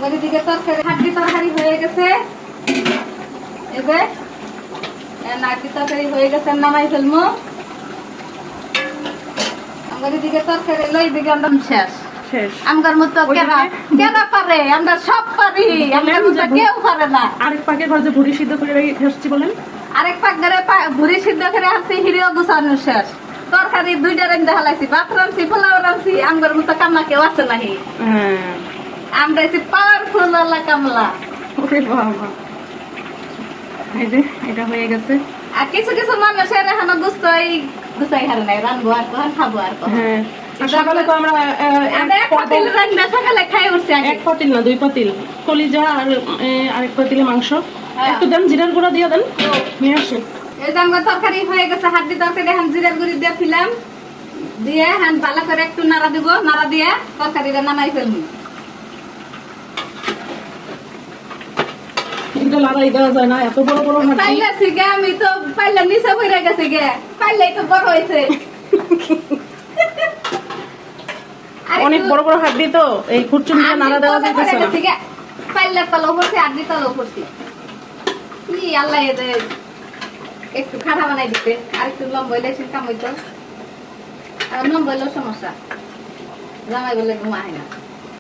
আমাদের দিকে তরকারি হাড্ডি তরকারি হয়ে গেছে। এই যে নাটি তরকারি হয়ে গেছে, নামাই ফেলবো। আমাদের দিকে তরকারি লই দিকে আমরা শেষ। আমগার মতো কেনা পারে, আমরা সব পারি, আমগার মতো কেউ পারে না। আরেক পাকে ঘর যে ভুড়ি সিদ্ধ করে আসছি বলেন, আরেক পাক ধরে ভুড়ি সিদ্ধ করে আসছি, হিরিও গুছানো শেষ। তরকারি দুইটা রান্ধা হালাইছি, ভাত রাঁধছি, পোলাও রাঁধছি, আমগার মতো কামলা কেউ আছে নাহি। আমরা এসে পাওয়ারফুল আল্লাহ কামলা। এটা হয়ে গেছে। আর কিছু কিছু মানুষের এখনো গুছাই হারে নাই, রানবো আর কখন খাবো আর কখন। সকালে তো আমরা সকালে খাই উঠছি, এক পাতিল না 2 পাতিল কলিজা আর আরেক পাতিলে মাংস। একটু দেন, জিরার গুঁড়া দিয়ে দেন, নিয়ে আসে। এই যে আমার তরকারি হয়ে গেছে, হাড্ডি তরকারি এখন জিরার গুঁড়ি দিয়ে ফেলাম, দিয়ে হ্যাঁ ভালো করে একটু নাড়া দিব, নাড়া দিয়ে তরকারিটা নামাই ফেলবো। এটা লড়াই দেওয়া যায় না, এত বড় বড় হাড্ডি। পাইলাছি গে, আমি তো পাইলা নিচে পড়ে গেছে গে, পাইলাই তো বড় হয়েছে। অনেক বড় বড় হাড্ডি তো এই খুরচুন দিয়ে নাড়া দেওয়া যাইতেছে না। পাইলার তলাও পড়ছে, হাড্ডি তলাও পড়ছে। কি আল্লাহ এদের একটু খাড়া বানাই দিতে, আর একটু লম্বা হইলে কাম হইতো। আর লম্বা হইলেও সমস্যা, জামাই বলে ঘুমা হয় না।